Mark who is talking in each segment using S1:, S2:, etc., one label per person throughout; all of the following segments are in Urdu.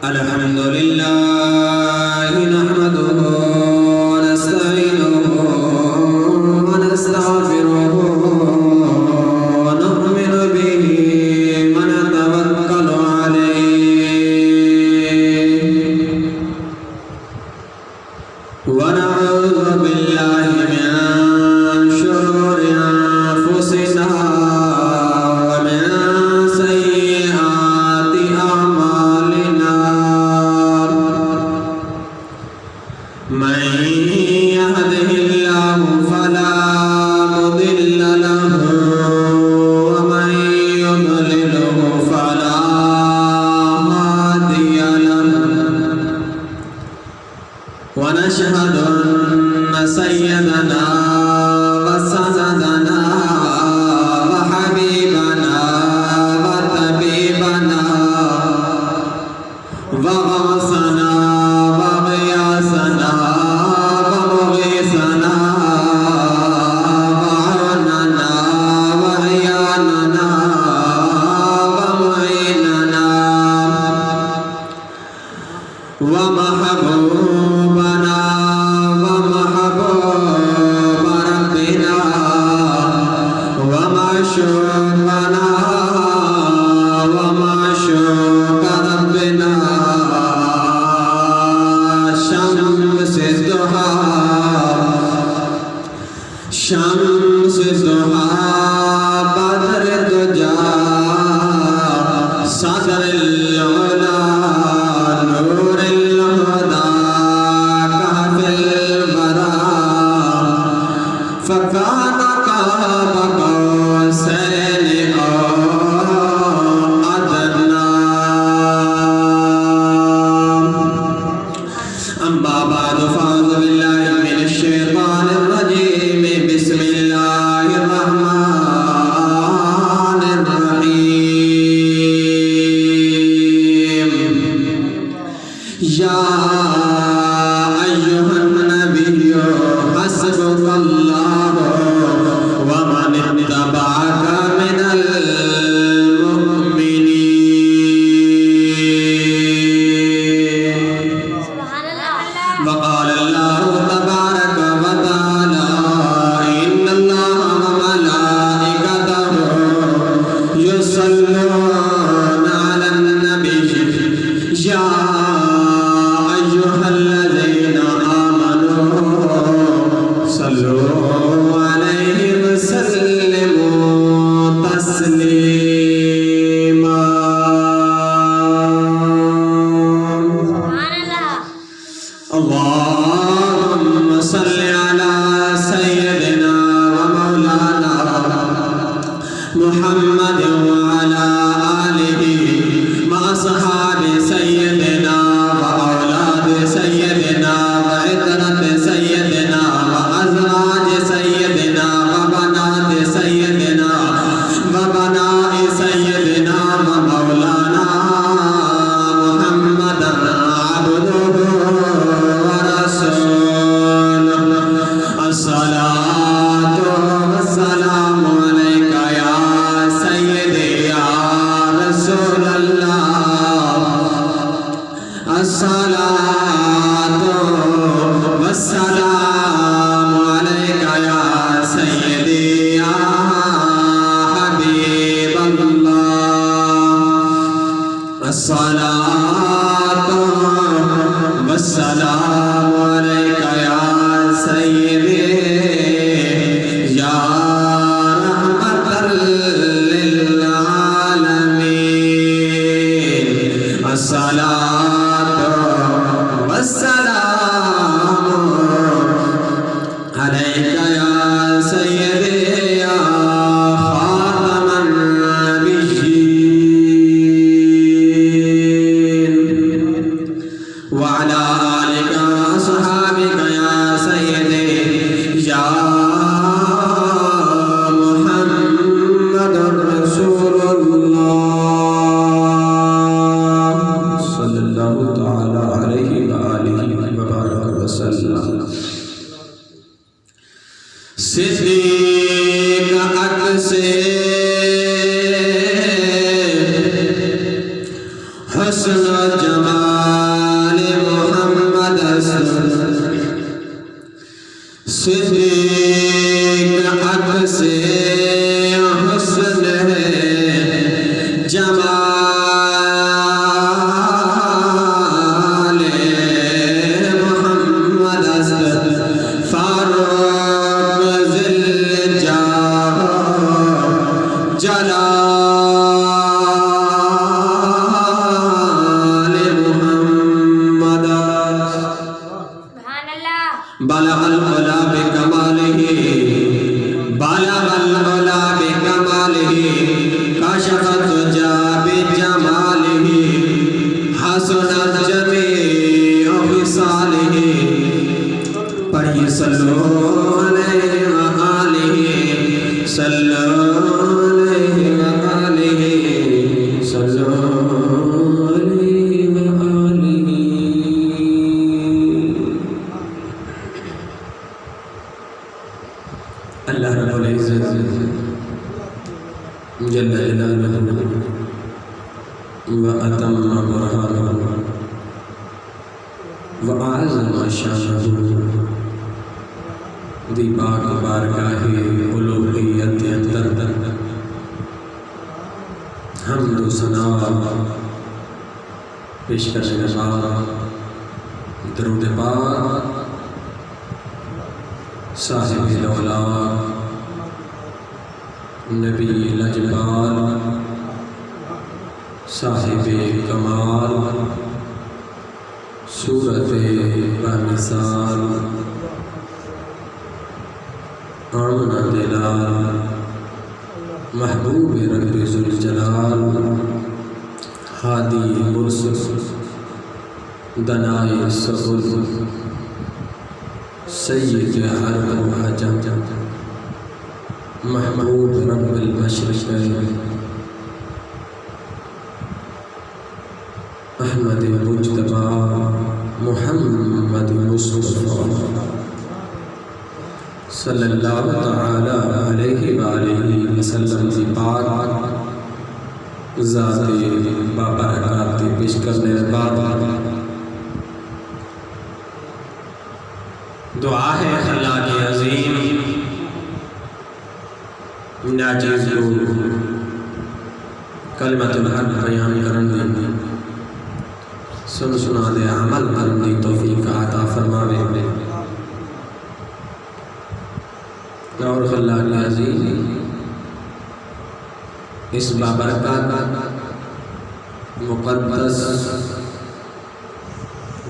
S1: الحمد لله نحمده ونستعينه ونستغفره ونؤمن به ونتوكل عليه ونعوذ بالله من شرور أنفسنا ومن سيئات أعمالنا من يهده الله فلا مضل له ومن يضلله فلا هادي له ونشهد أن سيدنا وسندنا وحبيبنا وطبيبنا وغوثنا وغياثنا ومغيثنا وعوننا وعياننا ومعيننا ومحبوبنا ومحبوب ربنا ومعشوقنا ومعشوق ربنا شمس الضحى شمس الضحى بدر الدجى صدر العلا نور الهدى كهف الورى فكان قاب قوسين أو أدنى أما بعد فأعوذ بالله من الشيطان الرجيم بسم الله الرحمن الرحيم يا أيها النبي حسبك الله ومن اتبعك من المؤمنين وقال الله تبارك وتعالى إن الله وملائكته يصلون على النبي يا أيها الذين آمنوا صلوا عليه وسلموا تسليما اللهم صل على سيدنا ومولانا محمد وعلى آله وأصحاب سيدنا وأولاد سيدنا وعترة سيدنا وأزواج سيدنا وبنات سيدنا وبناء سيدنا ومولانا محمد عبده ورسوله الصلاة والسلام عليك يا سيدي يا رسول الله الصلاة والسلام عليك يا سيدي يا حبيب الله الصلاة والسلام عليك يا سيدي يا رحمة للعالمين الصلاة والسلام عليك يا سيدي يا خاتم النبيين وعلى آلك وأصحابك يا سيدي يا محمد رسول الله صلى الله تعالى عليه وآله وبارك وسلم صدیق حق سے حسن و جمال محمد صدیق عکس حسن ہے جمال محمد فاروق ذل جاہ جلال محمد بلغ العلا بکمالہ بلغ العلا بکمالہ کشف الدجى بجمالہ حسنت جمیع خصالہ پڑھیے صلو علیہ وآلہ صلو علیہ وآلہ صلو علیہ وآلہ اللہ رب العزت جل جلالہ وأتم برهانه وأعظم شانه دی پاک بارگاہ الوہیت اندر حمد و ثنا پیش کرنے کے بعد درود پاک صاحب الاولاد نبی لجبال صاحب کمال صورت بامثال آمنہ دلال محبوب رب ذوالجلال ہادی مرسل دنائے سبل سید حرب و حجم محبوب رب المشرقین احمد مجتبی محمد مصطفیٰ صلی اللہ تعالی علیہ وآلہ وسلم کی پاک ذات بابرکات پیش کرنے کے بعد دعا ہے خلاق عظیم ناجیز کو کلمت الحق بیان کرن دی سن سنا دے عمل کرن دی توفیق عطا فرماوے اور خلاق عظیم اس بابرکات مقدس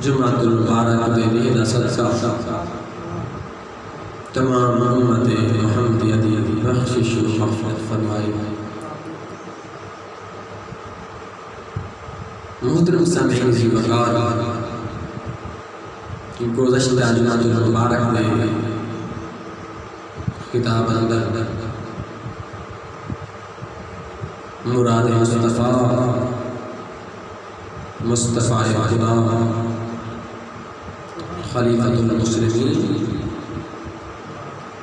S1: جمعۃ المبارک میں صدقہ تمام امت محمدیہ دی بخشش و مغفرت فرمائے محترم سامعین ذی وقار گزشتہ جمعۃ المبارک میں خطاب اندر مراد مصطفیٰ خدا خلیفۃ المسلمین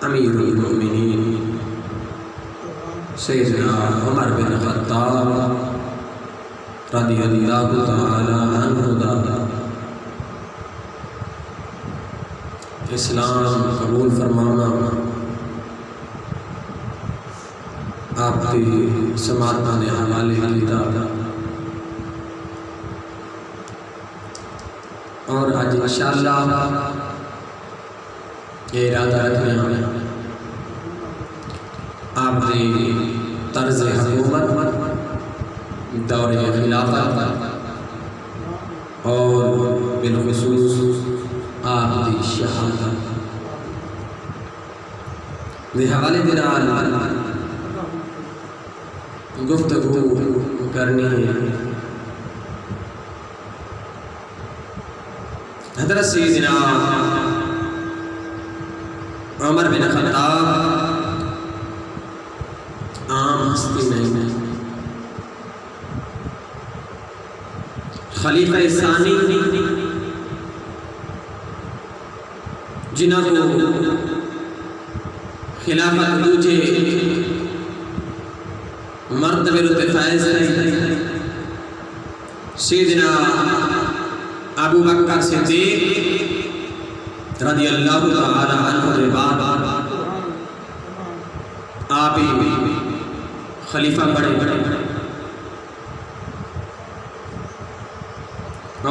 S1: امیر المؤمنین سیدنا عمر بن خطاب رضی اللہ تعالی عنہ دا اسلام قبول فرمانا آپ کی سماعتہ نے حوالے کیتا اور آج انشاءاللہ یہ ارادہ رکھنے ہمیں آپ نے طرز حکومت دور خلافت اور بالخصوص آپ کی شہادت دے حوالے دنال گفتگو کرنی ہے حضرت سیدنا عمر بن خطاب عام ہستی نہیں ہے خلیفہ ثانی جنہوں کو خلافت دوجے مرتبہ رتبہ فائز ہے سیدنا ابو بکر صدیق رضی اللہ تعالی عنہ کے بعد آپ ہی خلیفہ بڑے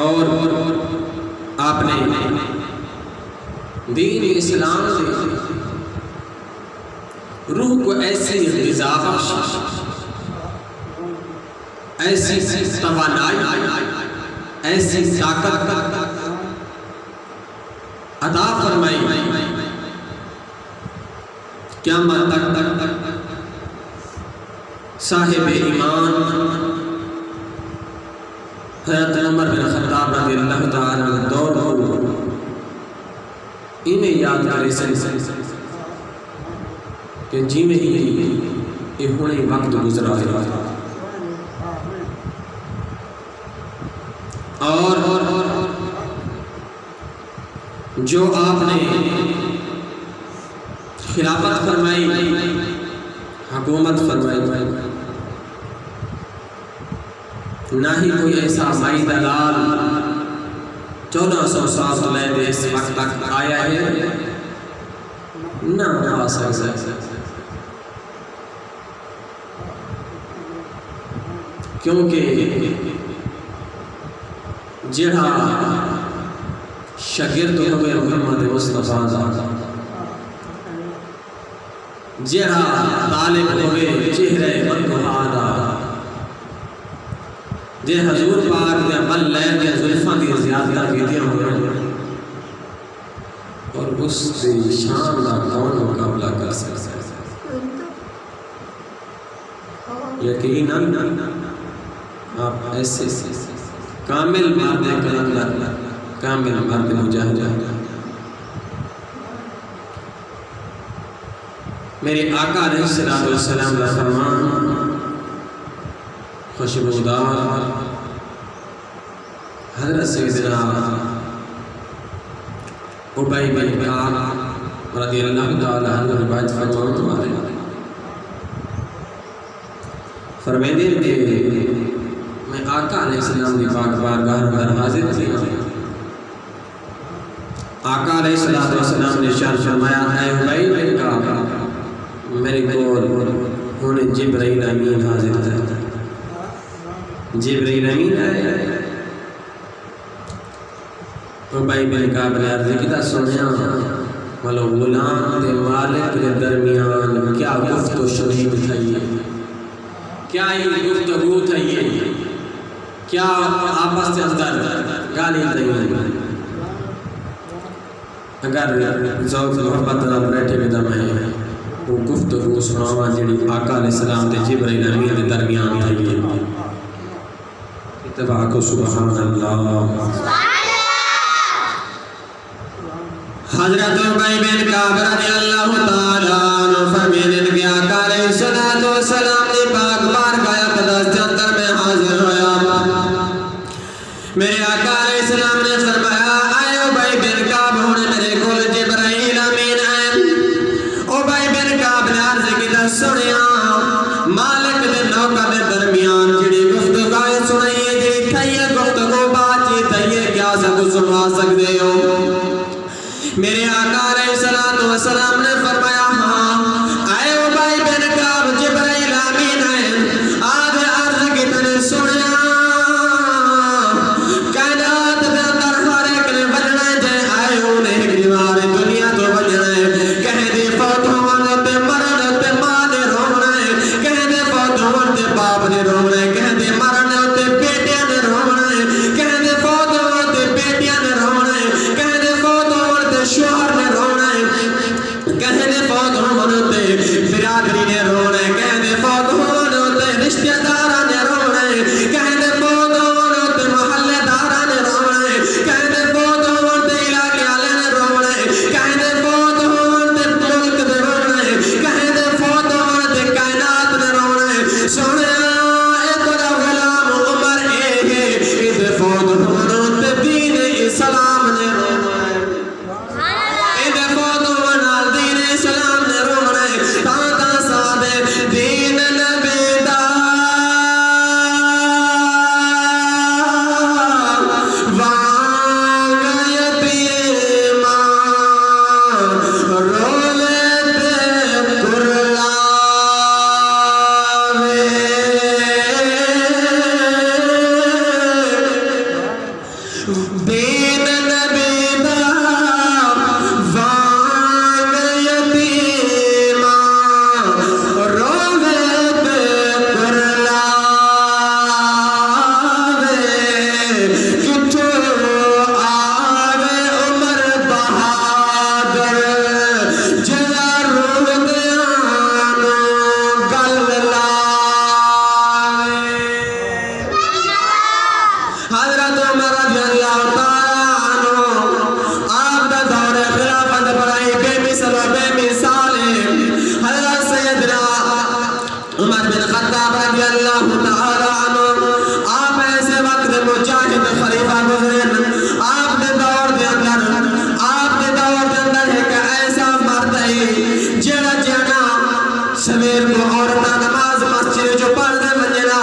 S1: اور آپ نے دین اسلام سے روح کو ایسی غذا بخشی، ایسی توانائی، ایسی طاقت عطا فرمائی قیامت تک صاحب ایمان حضرت عمر بن خطاب رضی اللہ تعالی عنہ دور انہیں یاد کرے سے کہ جی میں ہی یہ ہونے وقت گزرا ہے اور جو آپ نے خلافت فرمائی، حکومت فرمائی، نہ ہی کوئی ایسا مائی دلال 1400 سال لے دے اس وقت تک آیا ہے، نہ آ سکتا ہے، کیونکہ جڑا شاگرد ہوئے محمد مصطفیٰ جڑا طالب ہوئے چہرے منگوہارا جے حضور پاک دے عمل لے دے ظلفاں دی زیادہ کیتیاں ہوئے اور اس دی شان دا کون مقابلہ کر سکتا ہے؟ یقیناً آپ ایسے کامل مرد کلندر، کامل مرد مجاہد، میرے آقا علیہ السلام کا فرمان خوشبودار حضرت سیدنا ابی بن کعب رضی اللہ تعالی عنہ روایت فرماتے ہیں، فرماتے ہیں کہ میں آقا علیہ السلام کی پاک بارگاہ اندر حاضر تھی، آقا علیہ السلام نے ارشاد فرمایا، اے ابی بن کعب میرے کول ہونے جبرائیل امین حاضر تھا، جبرائیل امین آئے، ابی بن کعب نے عرض کیتا، سنیا ولو غلام دے مالک کے درمیان کیا گفت و شنید تھا، کیا ہی گفتگو تھا، کیا آپس سے اندر گالی تھی، اگر ذوق محبت نال بیٹھے میں دم ہے وہ گفتگو سناوا جڑی آقا علیہ السلام تے جبرائیل امین دے درمیان تھی، اتباع کو سبحان اللہ۔ حضرت ابی بن کعب رضی اللہ تعالی عنہ فرماتے ہیں کہ آقا علیہ السلام نے پاک بارگاہ اقدس کے اندر میں حاضر ہویا، میرے آقا علیہ السلام نے فرمایا، اے ابی بن کعب ہونے میرے کول جبرائیل امین آئے، ابی بن کعب نے عرض کیتا، سنیا مالک دے نوکر دے درمیان جڑی گفتگو سنائی ہے، جڑی تھئی گفتگو بات چیت ہے، کیا سب سنا سکتے ہو؟ میرے آقا علیہ السلام نے فرمایا، ہاں اے ابی بن کعب جبرائیل امین آئے، آج عرض کی تنے سنیا کائنات دے اندر ہر ایک نے بجنا ہے، جے آئے انہیں ایک دیوار دنیا تو بجنا ہے، کہیں دے فوت ہونے تے مرن تے ماں دے رونا ہے، کہیں دے فوت ہونے تے باپ دے رونا ہے، کہیں دے مرن تے بیٹیاں دے رونا ہے، کہیں دے فوت ہونے تے بیٹیاں دے رونا ہے، کہیں دے فوت ہونے تے شوہر نے رونا ہے، کہیں دے رضی اللہ تعالی عنہ آپ دا دور خلافت بڑائی بے مثل و بے مثال حضرت سیدنا عمر بن خطاب رضی اللہ تعالی عنہ آپ ایسے وقت مجاہد خلیفہ گزرے آپ دے دور دے اندر ایک ایسا مرد ہے جڑا جانا سویر کو عورتاں نماز مسجد جو پڑھ دے منجنا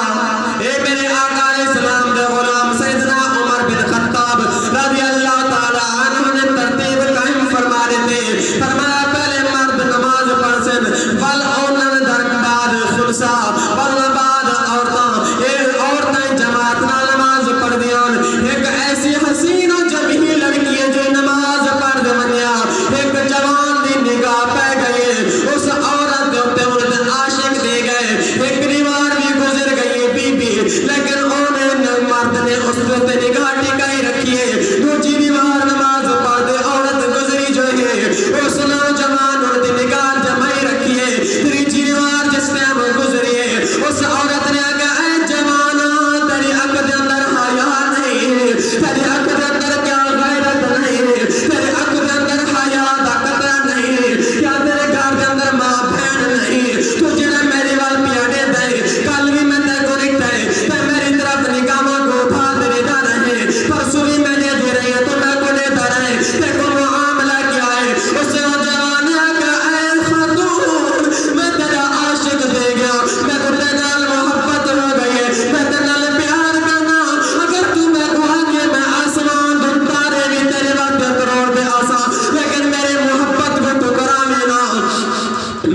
S1: اے میرے آقا علیہ السلام دے غلام سیدنا عمر بن خطاب رضی اللہ تعالی عنہ نے ترتیب قائم فرما دیتے فرمایا پہلے مرد نماز پڑھ سن ول اونن در بعد خلصہ ول بعد عورتاں اے عورتیں جماعت نال نماز پڑھ دیان ایک ایسی حسین و جمیل لڑکی ہے جو نماز پڑھ دے منیا ایک جوان دی نگاہ پہ گئی اس عورت دے اوتے انہیں عاشق دے گئے ایک دیوار بھی گزر گئی بی بی لیکن انہیں مرد نے اس پہ نگاہ ٹکائی رکھی ہے دوسری دیوار نماز پڑھ دے عورت گزری جو ہے اس نوجوان ان دی نگاہ جمائی رکھی ہے تیسری دیوار جس ٹائم گزری ہے اس عورت نے کہا اے جوانا تیری عقل دے اندر حیا نہیں ہے تیری عقل دے اندر کیا غیرت نہیں ہے تیری عقل دے اندر حیا دا قطرہ نہیں ہے کیا تیرے گھر دے اندر ماں بہن نہیں تو جڑا میری وال پیاڑے دے کل بھی میں تے کو رکھتا ہے تے میری طرف نگاہوں کو اٹھا دے دا رہے پرسوں بھی میں نے دے رہی ہے تو میں کو دیتا رہے تے کو معاملہ کیا ہے اس نوجوان نے کہا اے خاتون میں تیرا عاشق دے گیا میں تو تیرے نال محبت ہو گئی ہے میں تیرے نال پیار کرنا اگر تو میں کو آگے میں آسمان دے تارے بھی تیرے وقت کروڑ دے آسا لیکن میرے محبت کو تو کراوے نا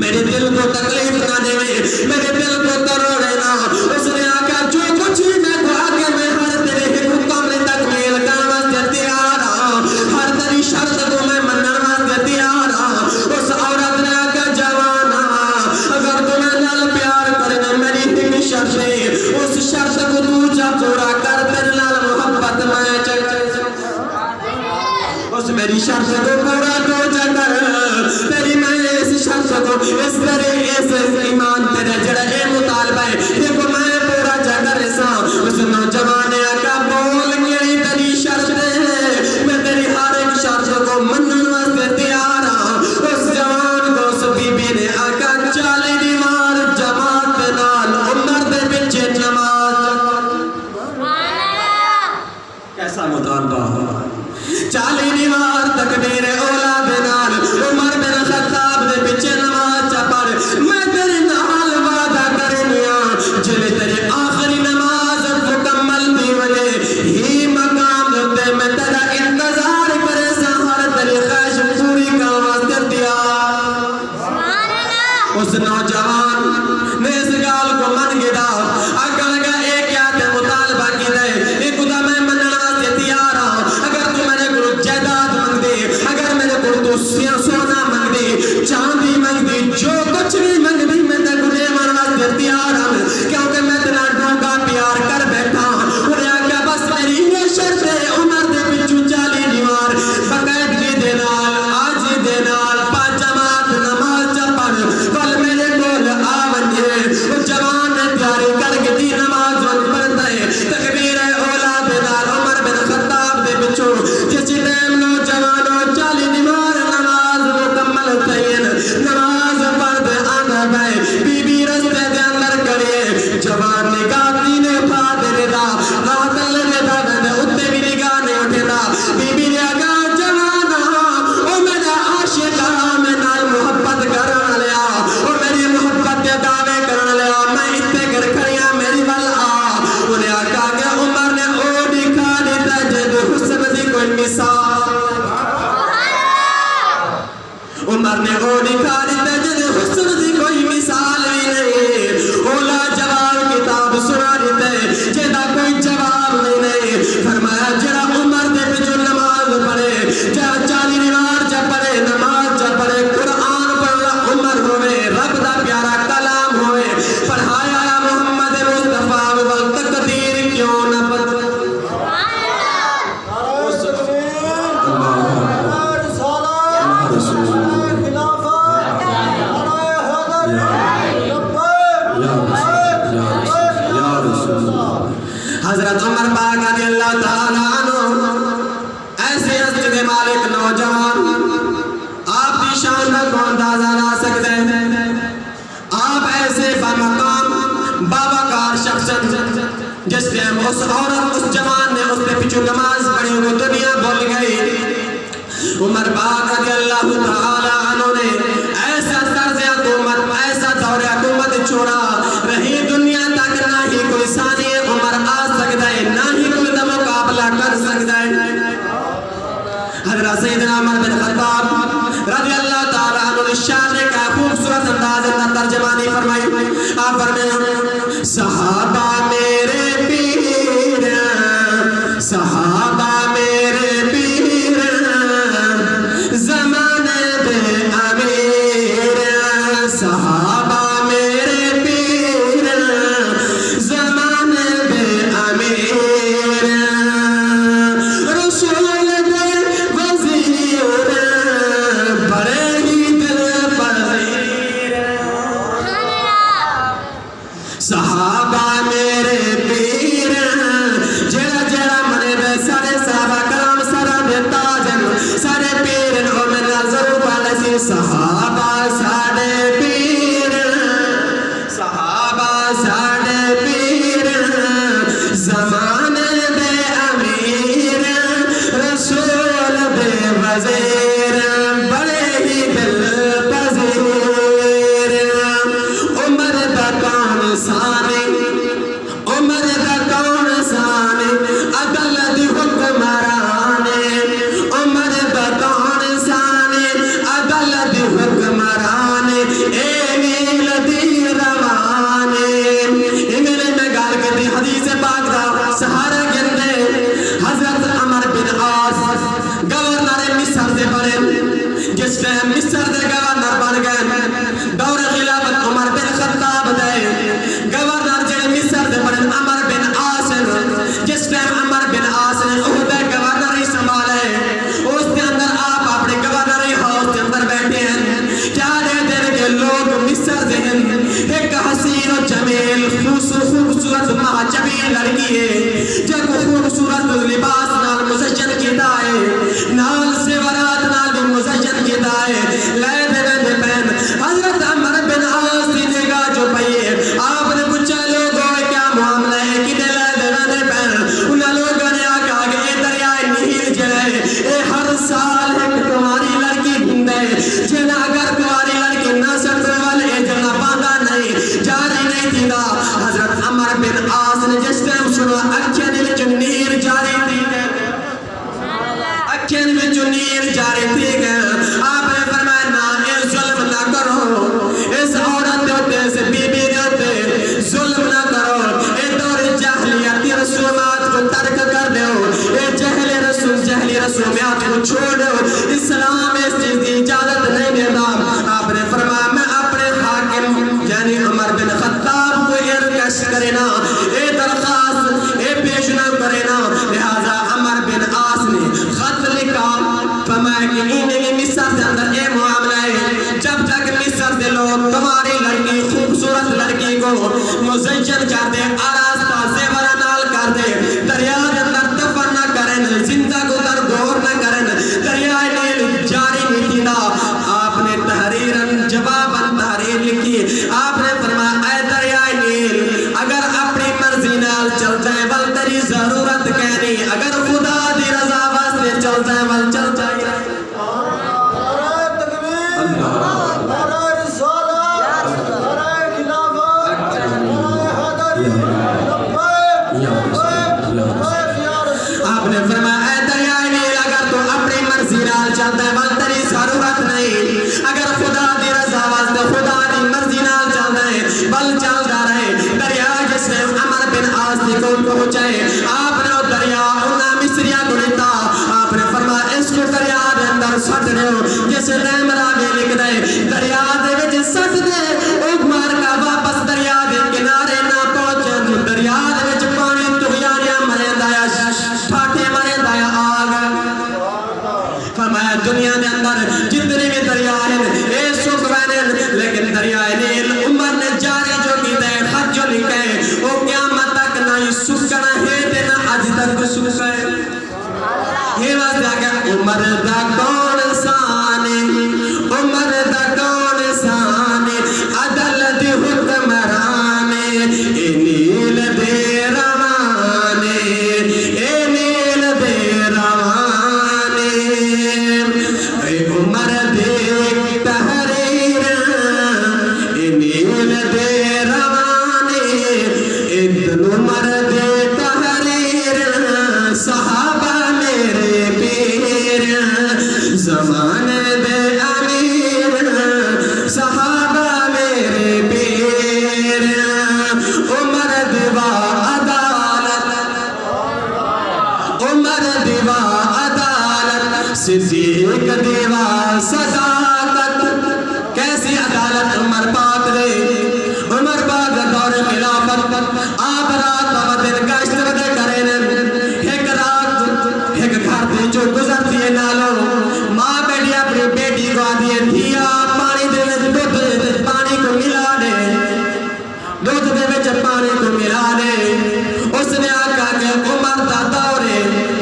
S1: میرے دل کو تکلیف نہ دے میرے دل کو تروڑے نا اس نے آقا جو کچھ بھی میں کو آگے میں ہر تیرے حکم نے تکمیل کرنا تیار ہر تیری شرط کو میں مننا تیار اس عورت نے آقا جوانا اگر تمہیں نال پیار کرنے میری ایک شرط ہے اس شرط کو تو جا پورا کر تیرے نال محبت میں چل اس میری شرط کو پورا تو جا کر تیری میں اس شرط کو اس طرح اس ایمان تیرا جڑا اے مطالبہ ہے دیکھو میں پورا جا کر اس نوجوان نے آقا بول گئی تیری شرط ہے میں تیری ہر ایک شرط کو منن واسطے تیار ہوں اس جوان کو اس بی بی نے آقا 40 دیوار جماعت دے نال عمر دے پیچھے نماز کیسا مطالبہ 40 دیوار تکبیر اولا دے نال عمر بن خطاب دے پیچھے نماز پڑھ میں تیرے نال وعدہ کرنیا جلے تیرے آخری نماز مکمل دی وجے ہی مقام دے میں تیرا انتظار کرے سہار تیری خواہش پوری کا واسطے دیا اس نوجوان نے اس گال کو من گیا اگر لگا ایک کیا تے مطالبہ کی دے ایک خدا میں مننا واسطے تیار ہوں اگر تو میرے کو جائیداد مانگ دے اگر میرے کو تو سونا مانگ دے چاندی مانگ دے جو کچھ بھی مانگ دے میں تے کو دے واسطے تیار ہوں کیونکہ میں تیرا ڈونگا پیار کر بیٹھا اور آقا بس میری یہ شرط ہے عمر دے پچھو 40 دیوار باقاعدگی دے نال آج دے نال 5 جماعت نماز پڑھ کل میرے کول آونجے وہ جوان نے تیاری کر کے دی نماز پڑھتا ہے تکبیر اولا دے نال عمر بن خطاب دے پچھو جس ٹائم نوجوانوں 40 دیوار نماز مکمل تین نماز پڑھ دے آنا بھائی بی بی رستے دے اندر کریے جوان نگاہ نے اٹھا دے دا راہ دل نے دا دے اتے بھی نگاہ نے اٹھے دا بی بی نے آگا جوانا او میرا عاشق میں نال محبت کرنا لیا او میری محبت دے دعوے کرنا لیا میں اتے کر کھڑیاں میری وال انہیں آقا کہ عمر نے او دکھا دیتا جد حسن دی کوئی مثال عمر نے او دکھا دیتا جد حسن دی کوئی مثال بھی نہیں اولا جواب کتاب سنا دیتے جیدہ کوئی جواب نہیں فرمایا جڑا عمر دے پہ جو نماز پڑھے جا 40 دیوار جا پڑھے نماز جا پڑھے قرآن پڑھا عمر ہوئے رب دا پیارا کلام ہوئے پڑھایا محمد مصطفیٰ والتقدیر کیوں نہ پڑھ حضرت عمر پاک رضی اللہ تعالیٰ عنہ اندازہ لا سکتے ہیں. آپ ایسے بامقام باوقار شخص جس ٹائم اس عورت اس جوان نے اس پہ پچھو نماز پڑھی وہ دنیا بھول گئی. عمر پاک رضی اللہ تعالی عنہ نے ایسا طرز حکومت ایسا دور حکومت چھوڑا رہی دنیا تک نہ ہی کوئی ثانی عمر آ سکتا ہے نہ ہی کوئی مقابلہ کر سکتا ہے. حضرت سیدنا عمر بن خطاب رضی اللہ تعالی عنہ نے شان کا خوبصورت انداز اندر ترجمانی فرمائی. آپ فرمائیں صحابہ میرے پیر صحابہ میرے پیر زمانے دے امیر صحابہ میرے پیر زمانے دے امیر رسول دے وزیر بڑے ہی دل پذیر صحابہ میرے پیر جڑا جڑا منے دے سارے صحابہ کرام سارا دے تاجن سارے پیر او میں نظر پالسی صحابہ ساڑے پیر صحابہ ساڑے پیر زمانے دے امیر رسول دے وزیر بڑے ہی دل پذیر عمر دا کون ثانی عمر دا کون ثانی عدل دی حکمرانے عمر دا کون ثانی عدل دی حکمرانے اے نیل دی روانے. انگلے میں گال کے دی حدیث پاک دا سہارا گندے حضرت عمر بن عاص گورنر مصر دے بڑے جس ٹائم مصر دے گورنر بن گئے دور خلافت عمر بن خطاب دے گورنر جڑے مصر دے بڑے عمر بن عاص جس ٹائم عمر بن عاص نے عہدہ گورنر ہی سنبھالے اس کے اندر آپ اپنے گورنر ہاؤس کے اندر بیٹھے ہیں کیا دے دن کے لوگ مصر دے ہیں ایک حسین و جمیل خوبصورت مہجبی لڑکی ہے جب خوبصورت لباس نال مزین کیتا ہے نال سیورات نال بھی مزین کیتا ہے لائے دے پہن حضرت عمر بن عاص کی نگاہ جو پئیے آپ نے پوچھا لوگوں کیا معاملہ ہے کدے لائے دے پہن انہاں لوگوں نے آگا کہ اے دریائے نیل جلے اے ہر سال ایک کماری لڑکی گھندے جنہ اگر کماری لڑکی نہ سکتے والے اے جنہ باندھا نہیں جاری نہیں تھینا. حضرت عمر بن عاص نے جس ٹائم سنو اکھیں دل چنیر جاری تھی اکھیں دل چنیر جاری تھی آپ نے فرمایا نا اے ظلم نہ کرو اس عورت ہوتے سے بی بی ہوتے ظلم نہ کرو اے دور جاہلیتی رسومات کو ترک کر دو اے جہلی رسومات کو چھوڑ دو اسلام اس چیز کی اجازت نہیں دیتا. آپ نے فرمایا میں اپنے حاکم یعنی عمر بن خطاب کو ارکش کرے نا اے درخواست اے پیش نہ کرے نا. لہذا عمر بن عاص نے خط لکھا فرمایا کہ انہیں مصر کے اندر اے معاملہ ہے جب تک مصر دے لوگ تمہاری لڑکی خوبصورت لڑکی کو مزین کر دے آراستہ زیورہ نال کر دے دریا کے اندر دفن نہ کریں زندہ کو در گور نہ کریں دریائے نیل جاری نہیں تھی نا. آپ نے تحریرن جواباً تحریر لکھی آپ نے فرمایا اے دریائے نیل اگر اپنی مرضی نال چل جائے بل تیری ضرورت کہنی اگر خدا دی رضا واسطے چل جائے بل چل جائے. آپ نے فرمایا اے دریائے نیل اگر تو اپنی مرضی نال چلتا ہے بل تیری ضرورت نہیں اگر خدا دی رضا واسطے خدا دی مرضی نال چلتا ہے بل چلتا رہے. دریا جس نے عمر بن عاص کو پہنچائے آپ نے وہ دریا انہاں مصریہ کو لیتا آپ نے فرمایا اس کو دریا دے اندر سٹ رہے ہو جسے نیم راوی لکھ دے دریا دے وچ سٹ دے ایک مار کا واپس دریا دے کنارے نہ پہنچن دریا دے وچ پانی تغیاریاں مرے دایا ٹھاٹے مرے دایا آگ. فرمایا دنیا دے اندر جتنے بھی دریا ہیں اے سکھ وینن لیکن دریائے نیل عمر نے جاری جو کی دے خط جو لکھے وہ قیامت تک نہ ہی سکھنا ہے دینا آج تک سکھ ہے. یہ واسطہ کہ عمر دا کون ثانی عمر دا کون دیوا عدالت صدیق دیوا صداقت کیسی عدالت عمر پاک دے عمر پاک دور خلافت آپ رات و دن گشت ودے کریں ایک رات ایک گھر دے جو گزرتی ہے نالو ماں بیٹی اپنی بیٹی کو آدھی دھیا پانی دے دودھ پانی کو ملا دے دودھ دے وچ پانی کو ملا دے اس نے آکا کہ عمر دا دورے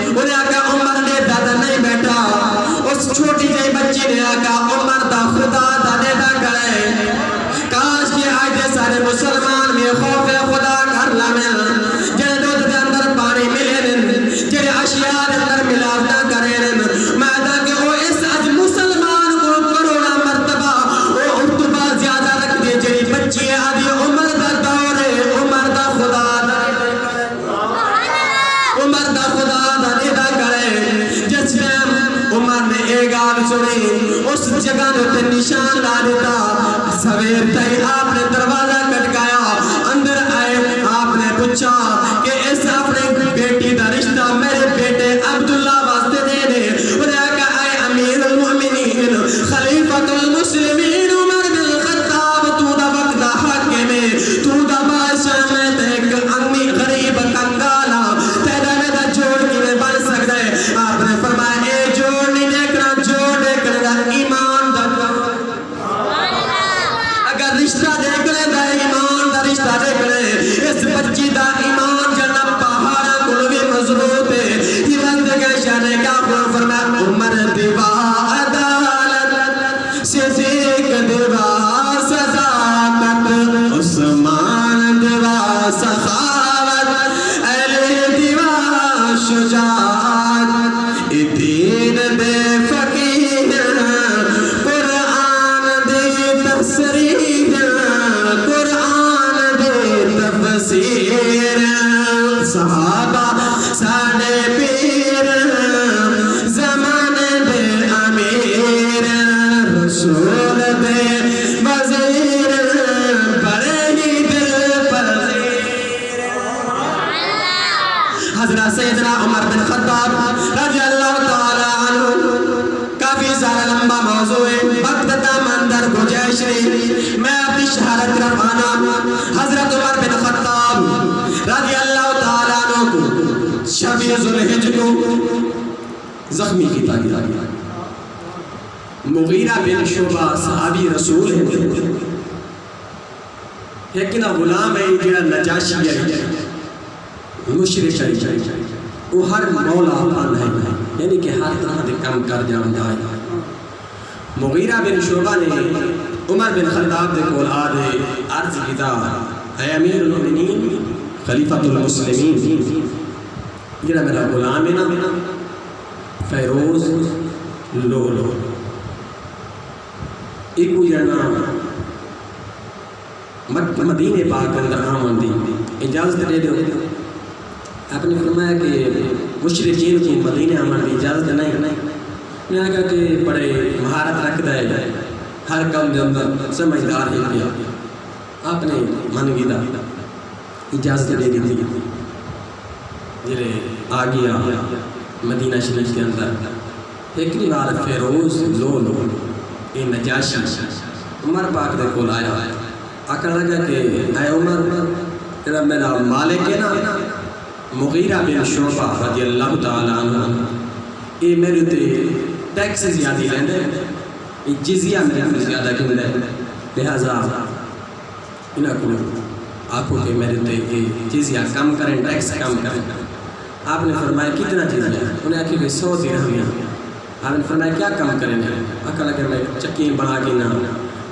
S1: انہیں آکا عمر نے دادا نہیں بیٹھا اس چھوٹی جائی بچی نے آکا عمر دا خدا دا دیتا کرے کاش کہ آج دے سارے مسلمان میں خوف خدا کر لامن جنہیں دودھ دے اندر پانی ملے جنہیں اشیاء دے اندر ملاوٹا کرے میں دا کہ وہ اس اج مسلمان کو کروڑا مرتبہ وہ ارتبہ زیادہ رکھ دے جنہیں بچی آدھی عمر دا دورے عمر دا خدا دا عمر دا خدا دا دیتا کرے جس ٹائم عمر نے ایک آل سنی اس جگہ نے نشان لا دیتا سویر تھی آپ نے دروازہ کٹکایا اندر آئے آپ نے پوچھا کہ اس اپنے بیٹی دا رشتہ میرے بیٹے عبداللہ واسطے دے دے انہیں کہا اے امیر المؤمنین خلیفۃ المسلمین عمر بن الخطاب تو دا وقت دا حاکم میں تو دا بادشاہ میں دیکھ امی غریب کنگالا تیرا میرا جوڑ کی میں بن سکتا ہے آپ نے فرمایا اے جوڑ نہیں دیکھنا جوڑ دیکھنے دا ایمان دا اگر رشتہ دیکھ لے دا ایمان دا رشتہ دیکھ لے اس بچی دا ایمان جنہ پہاڑا کلوی مضبوط ہے یہ وقت کے شانے کا خون فرمایا عمر دیوا عدالت صدیق دیوا صداقت عثمان دیوا سخاوت علی دیوا شجاعت دین دے فقیر قرآن دے تفسیر قرآن دے تفسیر صحابہ ساڑے پیر زمان دے امیر رسول دے وزیر بڑے ہی دل پذیر حضرت سیدنا عمر بن خطاب رضی اللہ تعالی عنہ کافی سارا لمبا موضوع ہے وقت دامندر گجیشری میں اپنی شہادت رفانا حضرت عمر بن خطاب رضی اللہ تعالی عنہ کو شبیہ ذوالحج کو زخمی کی تاکید مغیرہ بن شعبہ صحابی رسول ہے لیکن غلام ہے جڑا نجاشی ہے مشرک ہے وہ ہر مولا پان ہے یعنی کہ ہر طرح دے کم کر جاندا ہے مغیرہ بن شعبہ نے عمر بن خطاب دے کول آدھے عرض کیتا اے امیر المؤمنین خلیفۃ المسلمین جڑا میرا غلام ہے نا فیروز لولو ایک جنا مدینے پاک اندر آمن دی اجازت دے دو آپ نے فرمایا کہ مشرکین کو مدینے آمن دی اجازت نہیں میں نے کہا کہ بڑے مہارت رکھ دے ہر کم دے اندر سمجھدار ہے کیا آپ نے من گیدہ اجازت دے دی جلے آگیا مدینہ شریف کے اندر ایک بار فیروز لولو یہ نجاشی عمر پاک دے کول آیا آکر لگا کہ اے عمر تیرا میرا مالک ہے نا مغیرہ بن شعبہ رضی اللہ تعالی عنہ یہ میرے تے ٹیکس زیادی لیندے یہ جزیہ میرے زیادہ کیوں لے لہذا انہاں کو آکھو کہ میرے تے جزیہ کم کریں ٹیکس کم کریں آپ نے فرمایا کتنا جزیہ انہیں آکھے کہ 100 درہم آپ نے فرمایا کیا کم کریں آکھا لگا میں چکی بنا کے نہ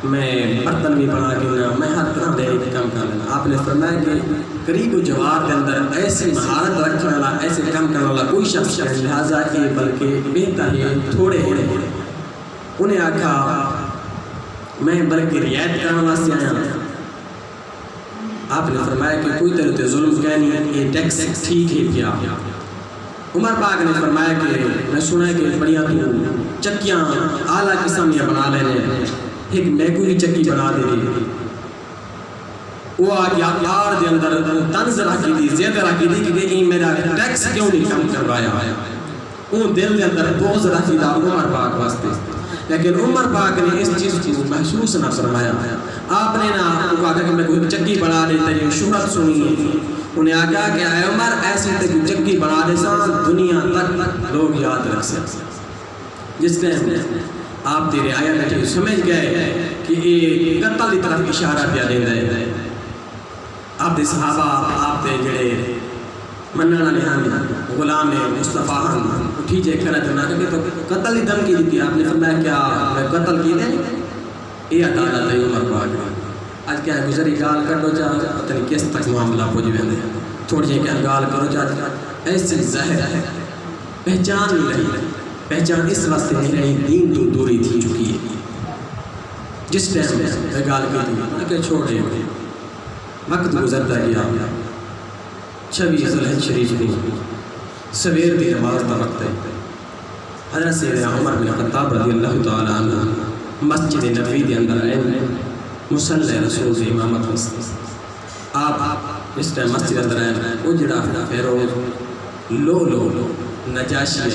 S1: میں برتن بھی بنا کے نہ میں ہر طرح دے کے کم کر لینا آپ نے فرمایا کہ قریب و جوار کے اندر ایسے مہارت رکھنے والا ایسے کم کرنے والا کوئی شخص ہے لہٰذا کہ بلکہ بہتر ہے تھوڑے ہیں انہیں آکھا میں بلکہ رعایت کرنے واسطے آیا آپ نے فرمایا کہ کوئی طرح ظلم کہنی ہے یہ ٹیکس ٹھیک ہے کیا عمر پاک نے فرمایا کہ میں سنا ہے کہ بڑیاں تو چکیاں اعلیٰ قسم یہ بنا لینے ایک میگوی چکی بنا دے رہی وہ آگیا آر دے اندر تنز رکھی دی زیادہ رکھی دی کہ یہ میرا ٹیکس کیوں نہیں کم کروایا اون دل کے اندر بغض رکھی دا عمر پاک واسطے، لیکن عمر پاک نے اس چیز کو محسوس نہ فرمایا. آپ نے نہ کہا کہ میں کوئی چکی بنا دے تیری شہرت سنی ہے، انہیں آگیا کہ اے عمر ایسے تیری چکی بنا دے سان دنیا تک لوگ یاد رکھ سکتے. جس ٹائم آپ تیرے آیا بیٹھے سمجھ گئے کہ یہ قتل کی طرف اشارہ پیا دے ہے. آپ دے صحابہ آپ دے جڑے مننا نے ہم غلام مصطفیٰ ہم اٹھی جے کھڑا تو نہ کہ تو قتل کی دھمکی دی تھی. آپ نے فرمایا کیا میں قتل کی دیں؟ یہ عدالت ہے عمر پاک. آج کیا گزری گال کر دو چاہ پتہ نہیں کس تک معاملہ پہنچ ویندے تھوڑی جی کیا گال کرو چاہ ایسے ظاہر ہے پہچان نہیں رہی. پہچان اس واسطے نہیں رہی دین تو دوری تھی چکی ہے. جس ٹائم میں گال کی تھی کہ چھوڑ دے وقت گزرتا گیا. 26 ذوالحج شریف کو سویر دی نماز کا وقت ہے. حضرت سیدنا عمر بن خطاب رضی اللہ تعالی عنہ مسجد نبوی کے اندر آئے مصلی رسول کی امامت واسطے. آپ اس ٹائم مسجد اندر آئے وہ جڑا فیروز لو نجاشی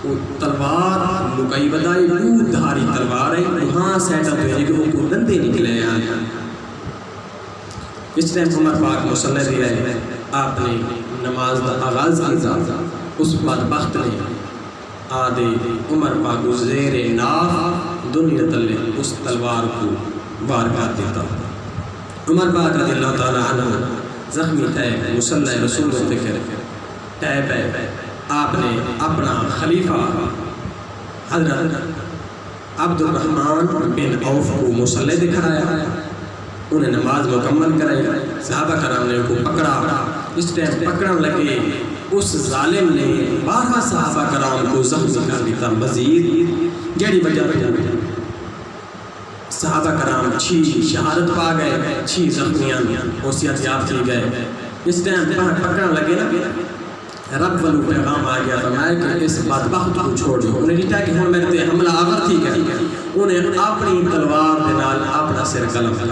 S1: وہ تلوار لکائی بدائی دور دھاری تلوار ہے وہاں سیٹا پہ کہ وہ کو دندے نکلے ہیں. اس ٹائم عمر پاک مصلی دی آئے آپ نے نماز کا آغاز کیا. اس بدبخت نے آدھے عمر پاک زیر ناف دنیا تلے اس تلوار کو وار کر دیتا. عمر پاک رضی اللہ تعالی عنہ زخمی تھے مصلی رسول ذکر ٹیب ہے. آپ نے اپنا خلیفہ حضرت عبد الرحمن بن عوف کو مصلی دکھایا. انہیں نماز مکمل کرائی. صحابہ کرام نے ان کو پکڑا. اس ٹائم پکڑن لگے اس ظالم نے 12 صحابہ کرام کو زخمی کر دیتا. مزید جڑی وجہ پہ صحابہ کرام 6 شہادت پا گئے، 6 زخمیاں وصیت یاب کی گئے. اس ٹائم پکڑن لگے نا رب والو پیغام آ گیا فرمایا کہ اس بدبخت کو چھوڑ دو. انہیں ڈیٹا کہ ہوں میرے تے حملہ آور تھی گئے. انہیں اپنی تلوار دے نال اپنا سر قلم کر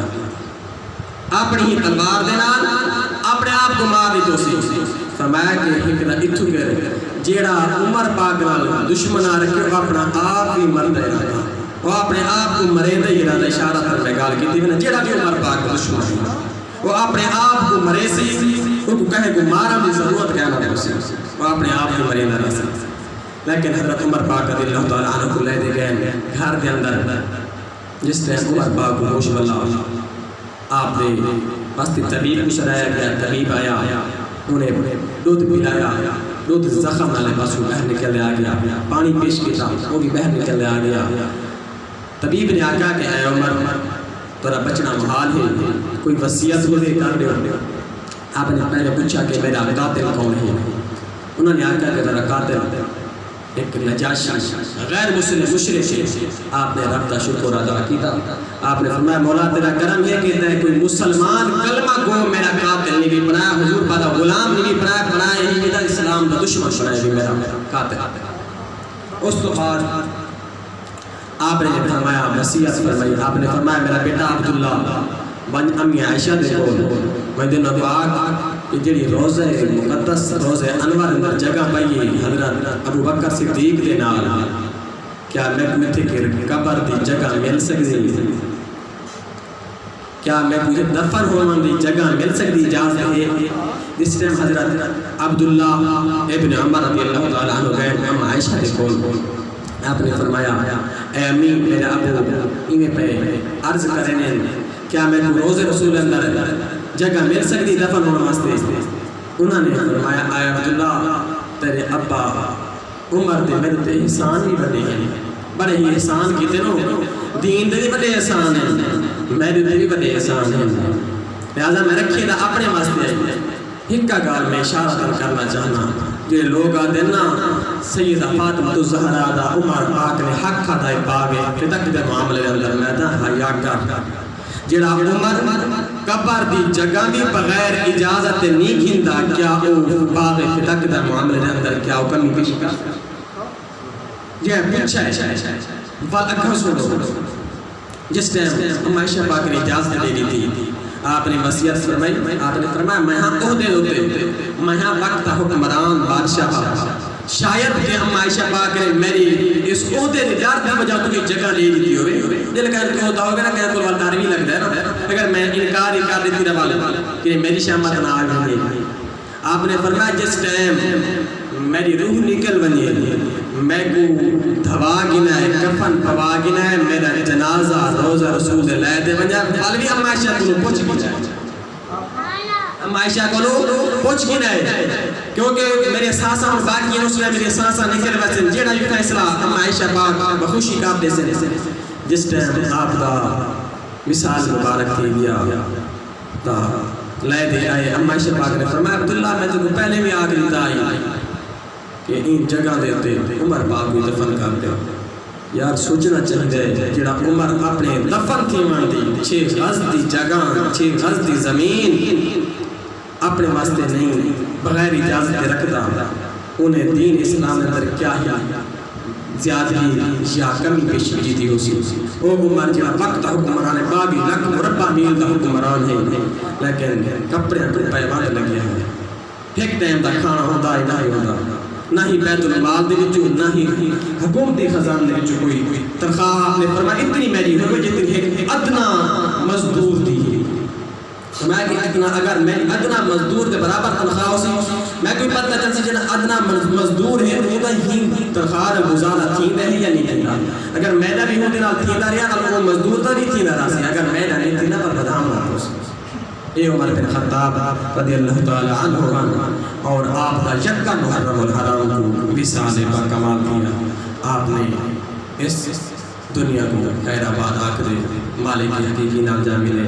S1: اپنی ہی تلوار دے نال اپنے آپ کو مار دی. تو سی فرمایا کہ ہکنا اتھو کر جیڑا عمر پاک نال دشمن آ رکھے وہ اپنا آپ ہی مرد ہے. وہ اپنے آپ کو مرے دے ہی رہا اشارہ تر میں گال کی تھی جیڑا بھی عمر پاک دشمن ہے وہ اپنے آپ کو مرے سی. وہ کو کہے کہ مارا بھی ضرورت کہنا ہے اسے وہ اپنے آپ کو مرے نہ رہ سکتے. لیکن حضرت عمر پاک رضی اللہ تعالیٰ عنہ کو لے دے گئے گھر کے اندر. جس طرح عمر پاک کو ہوش بلا آپ نے واسطے طبیب کو سرایا گیا. طبیب آیا انہیں دودھ پلایا. دودھ زخم والے پاسوں باہر نکل آ گیا. پانی پیش کیا وہ بھی باہر نکل آ گیا. طبیب نے آگیا کہ اے عمر ترا بچنا محال ہے کوئی وصیت ہو دے کر دے. آپ نے پہلے پوچھا کہ میرا قاتل کون ہے. انہوں نے آگیا کہ ترا قاتل ایک نجاشی غیر مسلم مشرک ہے. آپ نے رب کا شکر ادا کیا. آپ نے فرمایا مولا تیرا کرم یہ کہتا ہے کوئی مسلمان کلمہ گو میرا قاتل نہیں بھی بنایا حضور پادا غلام نہیں بھی بنایا ہی میرا اسلام کا دشمن بنایا بھی میرا قاتل. اس تو بعد آپ نے فرمایا وصیت فرمائی. آپ نے فرمایا میرا بیٹا عبداللہ بن امی عائشہ دے کو میں دن دعا کہ جڑی روزہ مقدس روزہ انور اندر جگہ پائی حضرت ابو بکر صدیق دے نال کیا میں کوئی تھے کہ قبر دی جگہ مل سکتی کیا میں کوئی دفن ہونے دی جگہ مل سکتی اجازت ہے. اس ٹائم حضرت عبداللہ ابن عمر رضی اللہ تعالیٰ عنہ گئے ام عائشہ دے کو. آپ نے فرمایا اے امی میرے ابو انہیں پہ عرض کرنے کیا میں کو روز رسول اندر جگہ مل سکتی دفن ہونے واسطے. انہوں نے فرمایا اے عبداللہ تیرے ابا عمر دے میرے تے احسان بھی بڑے ہیں بڑے ہی احسان کی تینوں دین دے بھی بڑے احسان ہیں میرے دے بھی بڑے احسان ہیں. لہذا میں رکھیے دا اپنے واسطے ہکا گال میں اشارہ کرنا چاہنا جو لوگ آدھے نا سیدہ فاطمہ الزہرا دا عمر پاک نے حق ادا پاوے فتق دے معاملے اندر میں دا حیا کر جڑا عمر قبر دی جگہ بھی بغیر اجازت نہیں گھندا کیا او باغ فتق دے معاملے اندر کیا او کمی پیش کر یہ پوچھا ہے بات اکھا سنو. جس ٹائم عائشہ پاک نے اجازت دے دی تھی آپ نے وصیت فرمائی. آپ نے فرمایا میں ہاں عہدے ہوتے میں ہاں وقت حکمران بادشاہ شاید کہ ہم عائشہ پاک نے میری اس عہدے نے ڈر دی وجہ تو جگہ لے دی ہوئے دل کہہ تو ہوتا ہوگا نا کہ تو والدار بھی لگتا ہے نا اگر میں انکار ہی کر دیتی رہا کہ میری شامت نہ آ گئی. آپ نے فرمایا جس ٹائم میری روح نکل بنی میں کو دھوا گنا ہے کفن پوا گنا ہے میرا جنازہ روزہ رسول لے دے بنیا بالوی ام عائشہ کو پوچھ گنا ہے ام عائشہ کو پوچھ گنا ہے کیونکہ میرے ساسا اور باقی ہیں اس میں میرے ساسا نکل ویسے جیڑا بھی فیصلہ ام عائشہ پاک بخوشی کاب دے سے جس ٹائم آپ دا مثال مبارک کی گیا تا لے دے آئے ام عائشہ پاک نے فرمایا عبداللہ میں تو پہلے بھی آگ لیتا آئی کہ ان جگہ دیتے عمر پاک بھی دفن کر دیا. یار سوچنا چاہیے جڑا عمر اپنے دفن تھی مانتی 6 غز دی جگہ 6 غز دی زمین اپنے واسطے نہیں بغیر اجازت رکھتا انہیں دین اسلام اندر کیا ہی زیادگی یا کمی پیش کی تھی اسی وہ عمر جڑا وقت حکمران بابی لکھ مربع میل دا حکمران ہے لیکن کپڑے اپنے پیوان لگے ہیں ایک ٹائم دا کھانا ہوتا ہے نہ ہی ہوتا نہ ہی بیت المال دے وچوں نہ ہی حکومتی خزان دے وچوں کوئی تنخواہ. آپ نے فرمایا اتنی میری ہوئی جتنی ایک ادنا مزدور دی فرمایا کہ اتنا اگر میں ادنا مزدور دے برابر تنخواہ ہو سی میں کوئی پتہ چل سی جنا ادنا مزدور ہے وہ ہی تنخواہ گزارا تھی ہے یا نہیں تھی اگر میں نہ بھی ہوں دے نال تھی رہیا تو وہ مزدور تو نہیں تھی نہ راسی اگر میں نہ نہیں تھی نہ پر بدام نہ ہو اے عمر بن خطاب رضی اللہ تعالی عنہ اور آپ کا یکا محرم الحرام کو وصال با کمال کیا. آپ نے اس دنیا کو خیر آباد آکھدے مالک حقیقی نام جا ملے.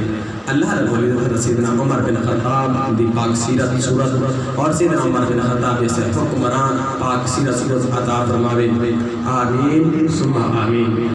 S1: اللہ رب العزت سیدنا عمر بن خطاب دی پاک سیرت صورت اور سیدنا عمر بن خطاب جیسے حکمران پاک سیرت صورت عطا فرماوے. آمین ثم آمین.